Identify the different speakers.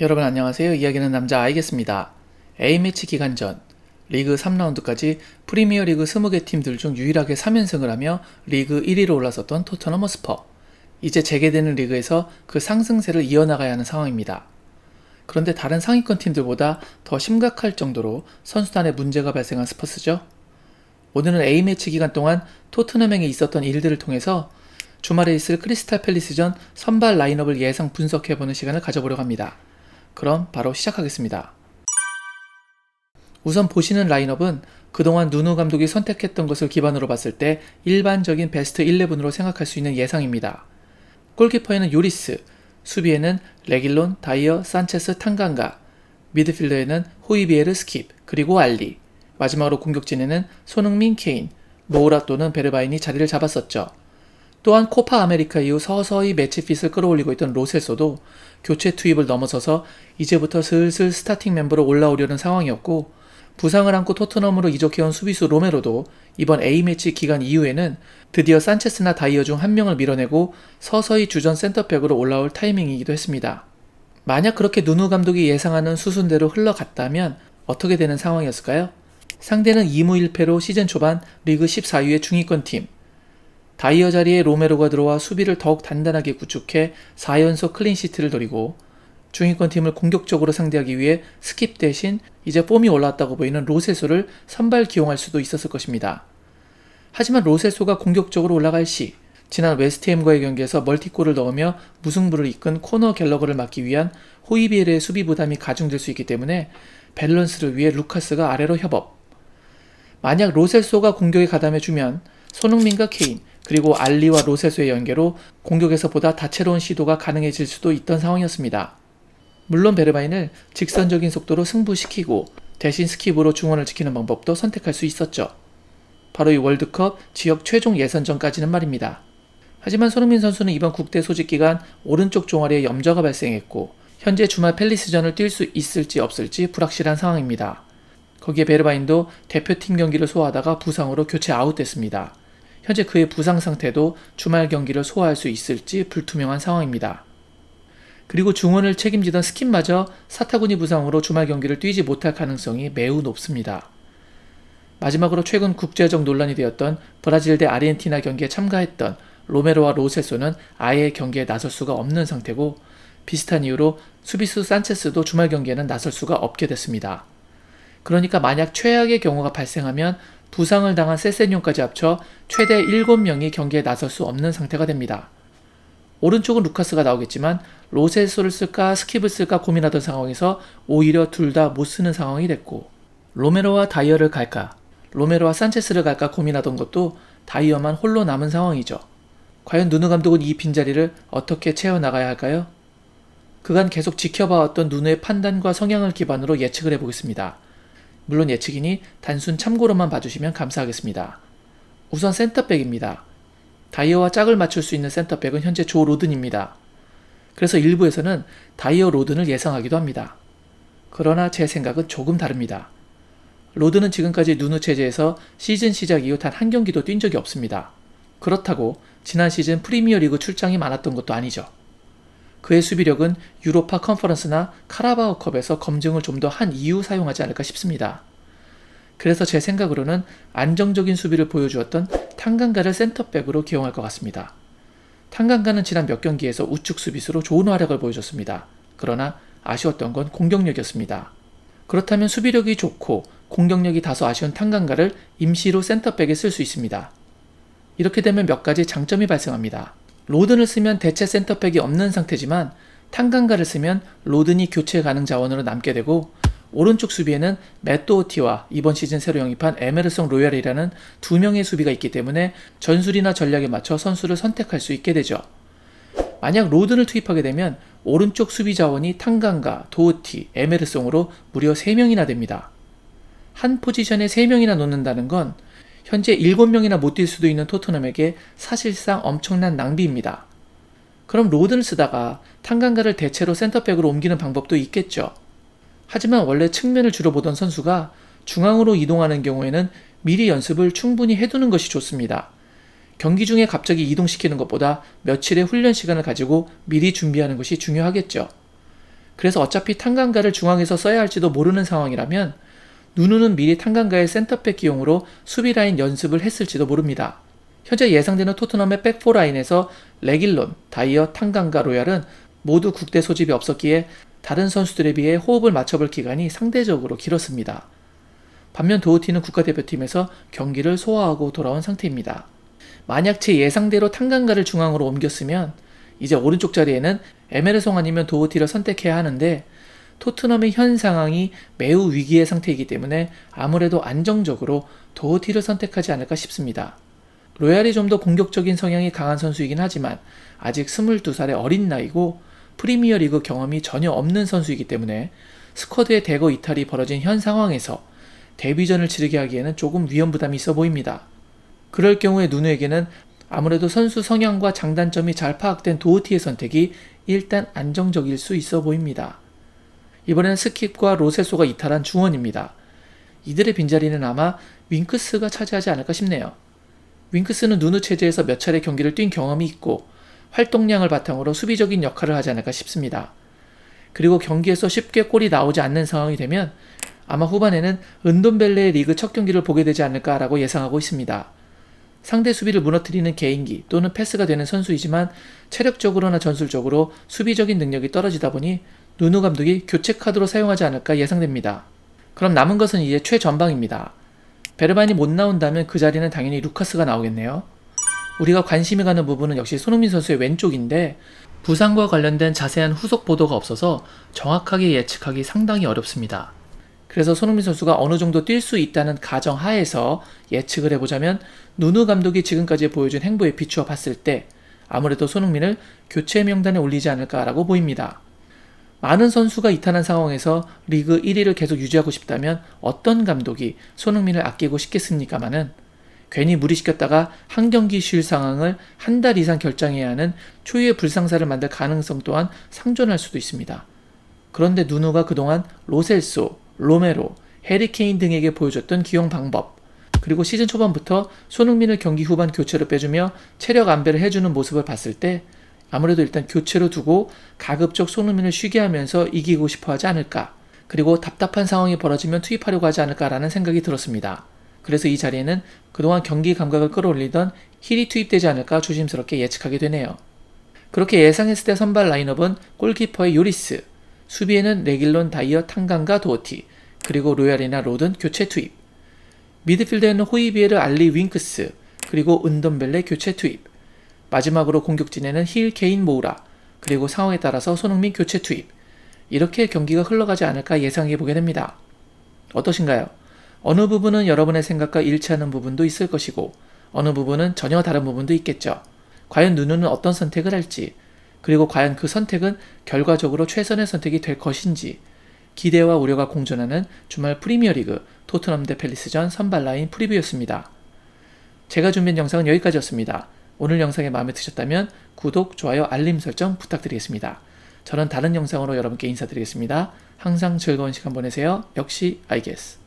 Speaker 1: 여러분 안녕하세요. 이야기는 남자 아이겠습니다. A매치 기간 전 리그 3라운드까지 프리미어리그 20개 팀들 중 유일하게 3연승을 하며 리그 1위로 올라섰던 토트넘 허스퍼. 이제 재개되는 리그에서 그 상승세를 이어나가야 하는 상황입니다. 그런데 다른 상위권 팀들보다 더 심각할 정도로 선수단에 문제가 발생한 스퍼스죠. 오늘은 A매치 기간 동안 토트넘행에 있었던 일들을 통해서 주말에 있을 크리스탈 팰리스전 선발 라인업을 예상 분석해보는 시간을 가져보려고 합니다. 그럼 바로 시작하겠습니다. 우선 보시는 라인업은 그동안 누누 감독이 선택했던 것을 기반으로 봤을 때 일반적인 베스트 11으로 생각할 수 있는 예상입니다. 골키퍼에는 요리스, 수비에는 레길론, 다이어, 산체스, 탄강가, 미드필더에는 호이비에르, 스킵, 그리고 알리, 마지막으로 공격진에는 손흥민, 케인, 모우라 또는 베르바인이 자리를 잡았었죠. 또한 코파 아메리카 이후 서서히 매치핏을 끌어올리고 있던 로셀소도 교체 투입을 넘어서서 이제부터 슬슬 스타팅 멤버로 올라오려는 상황이었고, 부상을 안고 토트넘으로 이적해온 수비수 로메로도 이번 A매치 기간 이후에는 드디어 산체스나 다이어 중 한 명을 밀어내고 서서히 주전 센터백으로 올라올 타이밍이기도 했습니다. 만약 그렇게 누누 감독이 예상하는 수순대로 흘러갔다면 어떻게 되는 상황이었을까요? 상대는 2무 1패로 시즌 초반 리그 14위의 중위권 팀, 다이어 자리에 로메로가 들어와 수비를 더욱 단단하게 구축해 4연속 클린시트를 노리고, 중위권 팀을 공격적으로 상대하기 위해 스킵 대신 이제 폼이 올라왔다고 보이는 로셀소를 선발 기용할 수도 있었을 것입니다. 하지만 로셀소가 공격적으로 올라갈 시, 지난 웨스트햄과의 경기에서 멀티골을 넣으며 무승부를 이끈 코너 갤러거를 막기 위한 호이비에르의 수비 부담이 가중될 수 있기 때문에 밸런스를 위해 루카스가 아래로 협업. 만약 로셀소가 공격에 가담해주면 손흥민과 케인, 그리고 알리와 로셀소의 연계로 공격에서 보다 다채로운 시도가 가능해질 수도 있던 상황이었습니다. 물론 베르바인을 직선적인 속도로 승부시키고 대신 스킵으로 중원을 지키는 방법도 선택할 수 있었죠. 바로 이 월드컵 지역 최종 예선전까지는 말입니다. 하지만 손흥민 선수는 이번 국대 소집 기간 오른쪽 종아리에 염좌가 발생했고, 현재 주말 팰리스전을 뛸 수 있을지 없을지 불확실한 상황입니다. 거기에 베르바인도 대표팀 경기를 소화하다가 부상으로 교체 아웃됐습니다. 현재 그의 부상 상태도 주말 경기를 소화할 수 있을지 불투명한 상황입니다. 그리고 중원을 책임지던 스킵마저 사타구니 부상으로 주말 경기를 뛰지 못할 가능성이 매우 높습니다. 마지막으로 최근 국제적 논란이 되었던 브라질 대 아르헨티나 경기에 참가했던 로메로와 로셀소는 아예 경기에 나설 수가 없는 상태고, 비슷한 이유로 수비수 산체스도 주말 경기에는 나설 수가 없게 됐습니다. 그러니까 만약 최악의 경우가 발생하면 부상을 당한 세세뇽까지 합쳐 최대 7명이 경기에 나설 수 없는 상태가 됩니다. 오른쪽은 루카스가 나오겠지만 로셀소를 쓸까 스킵을 쓸까 고민하던 상황에서 오히려 둘 다 못 쓰는 상황이 됐고, 로메로와 다이어를 갈까, 로메로와 산체스를 갈까 고민하던 것도 다이어만 홀로 남은 상황이죠. 과연 누누 감독은 이 빈자리를 어떻게 채워나가야 할까요? 그간 계속 지켜봐왔던 누누의 판단과 성향을 기반으로 예측을 해보겠습니다. 물론 예측이니 단순 참고로만 봐주시면 감사하겠습니다. 우선 센터백입니다. 다이어와 짝을 맞출 수 있는 센터백은 현재 조 로든입니다. 그래서 일부에서는 다이어 로든을 예상하기도 합니다. 그러나 제 생각은 조금 다릅니다. 로든은 지금까지 누누 체제에서 시즌 시작 이후 단 한 경기도 뛴 적이 없습니다. 그렇다고 지난 시즌 프리미어리그 출장이 많았던 것도 아니죠. 그의 수비력은 유로파 컨퍼런스나 카라바오컵에서 검증을 좀 더 한 이후 사용하지 않을까 싶습니다. 그래서 제 생각으로는 안정적인 수비를 보여주었던 탄강가를 센터백으로 기용할 것 같습니다. 탄강가는 지난 몇 경기에서 우측 수비수로 좋은 활약을 보여줬습니다. 그러나 아쉬웠던 건 공격력이었습니다. 그렇다면 수비력이 좋고 공격력이 다소 아쉬운 탄강가를 임시로 센터백에 쓸 수 있습니다. 이렇게 되면 몇 가지 장점이 발생합니다. 로든을 쓰면 대체 센터백이 없는 상태지만 탄강가를 쓰면 로든이 교체 가능 자원으로 남게 되고, 오른쪽 수비에는 맷도어티와 이번 시즌 새로 영입한 에메르송 로얄이라는 두 명의 수비가 있기 때문에 전술이나 전략에 맞춰 선수를 선택할 수 있게 되죠. 만약 로든을 투입하게 되면 오른쪽 수비 자원이 탄강가, 도어티, 에메르송으로 무려 3명이나 됩니다. 한 포지션에 3명이나 놓는다는 건 현재 7명이나 못 뛸 수도 있는 토트넘에게 사실상 엄청난 낭비입니다. 그럼 로든을 쓰다가 탄강가를 대체로 센터백으로 옮기는 방법도 있겠죠. 하지만 원래 측면을 주로 보던 선수가 중앙으로 이동하는 경우에는 미리 연습을 충분히 해두는 것이 좋습니다. 경기 중에 갑자기 이동시키는 것보다 며칠의 훈련 시간을 가지고 미리 준비하는 것이 중요하겠죠. 그래서 어차피 탄강가를 중앙에서 써야 할지도 모르는 상황이라면 누누는 미리 탄강가의 센터백 기용으로 수비 라인 연습을 했을지도 모릅니다. 현재 예상되는 토트넘의 백포 라인에서 레길론, 다이어, 탄강가, 로얄은 모두 국대 소집이 없었기에 다른 선수들에 비해 호흡을 맞춰볼 기간이 상대적으로 길었습니다. 반면 도어티는 국가대표팀에서 경기를 소화하고 돌아온 상태입니다. 만약 제 예상대로 탄강가를 중앙으로 옮겼으면 이제 오른쪽 자리에는 에메르송 아니면 도어티를 선택해야 하는데 토트넘의 현 상황이 매우 위기의 상태이기 때문에 아무래도 안정적으로 도어티를 선택하지 않을까 싶습니다. 로얄이 좀 더 공격적인 성향이 강한 선수이긴 하지만 아직 22살의 어린 나이고 프리미어리그 경험이 전혀 없는 선수이기 때문에 스쿼드의 대거 이탈이 벌어진 현 상황에서 데뷔전을 치르게 하기에는 조금 위험 부담이 있어 보입니다. 그럴 경우에 누누에게는 아무래도 선수 성향과 장단점이 잘 파악된 도어티의 선택이 일단 안정적일 수 있어 보입니다. 이번에는 스킵과 로셀소가 이탈한 중원입니다. 이들의 빈자리는 아마 윙크스가 차지하지 않을까 싶네요. 윙크스는 누누 체제에서 몇 차례 경기를 뛴 경험이 있고 활동량을 바탕으로 수비적인 역할을 하지 않을까 싶습니다. 그리고 경기에서 쉽게 골이 나오지 않는 상황이 되면 아마 후반에는 은돈벨레의 리그 첫 경기를 보게 되지 않을까라고 예상하고 있습니다. 상대 수비를 무너뜨리는 개인기 또는 패스가 되는 선수이지만 체력적으로나 전술적으로 수비적인 능력이 떨어지다 보니 누누 감독이 교체 카드로 사용하지 않을까 예상됩니다. 그럼 남은 것은 이제 최전방입니다. 베르반이 못 나온다면 그 자리는 당연히 루카스가 나오겠네요. 우리가 관심이 가는 부분은 역시 손흥민 선수의 왼쪽인데 부상과 관련된 자세한 후속 보도가 없어서 정확하게 예측하기 상당히 어렵습니다. 그래서 손흥민 선수가 어느 정도 뛸 수 있다는 가정 하에서 예측을 해보자면 누누 감독이 지금까지 보여준 행보에 비추어 봤을 때 아무래도 손흥민을 교체 명단에 올리지 않을까라고 보입니다. 많은 선수가 이탈한 상황에서 리그 1위를 계속 유지하고 싶다면 어떤 감독이 손흥민을 아끼고 싶겠습니까마는 괜히 무리시켰다가 한 경기 쉴 상황을 한 달 이상 결정해야 하는 초유의 불상사를 만들 가능성 또한 상존할 수도 있습니다. 그런데 누누가 그동안 로셀소, 로메로, 해리케인 등에게 보여줬던 기용 방법 그리고 시즌 초반부터 손흥민을 경기 후반 교체로 빼주며 체력 안배를 해주는 모습을 봤을 때 아무래도 일단 교체로 두고 가급적 손흥민을 쉬게 하면서 이기고 싶어 하지 않을까 그리고 답답한 상황이 벌어지면 투입하려고 하지 않을까라는 생각이 들었습니다. 그래서 이 자리에는 그동안 경기 감각을 끌어올리던 힐이 투입되지 않을까 조심스럽게 예측하게 되네요. 그렇게 예상했을 때 선발 라인업은 골키퍼의 요리스, 수비에는 레길론, 다이어, 탄강가, 도어티, 그리고 로얄이나 로든 교체 투입. 미드필더에는 호이비에르, 알리, 윙크스, 그리고 은돈벨레 교체 투입. 마지막으로 공격진에는 힐, 케인, 모우라, 그리고 상황에 따라서 손흥민 교체 투입. 이렇게 경기가 흘러가지 않을까 예상해보게 됩니다. 어떠신가요? 어느 부분은 여러분의 생각과 일치하는 부분도 있을 것이고 어느 부분은 전혀 다른 부분도 있겠죠. 과연 누누는 어떤 선택을 할지 그리고 과연 그 선택은 결과적으로 최선의 선택이 될 것인지 기대와 우려가 공존하는 주말 프리미어리그 토트넘 대 팰리스전 선발 라인 프리뷰였습니다. 제가 준비한 영상은 여기까지였습니다. 오늘 영상이 마음에 드셨다면 구독, 좋아요, 알림 설정 부탁드리겠습니다. 저는 다른 영상으로 여러분께 인사드리겠습니다. 항상 즐거운 시간 보내세요. 역시 I guess.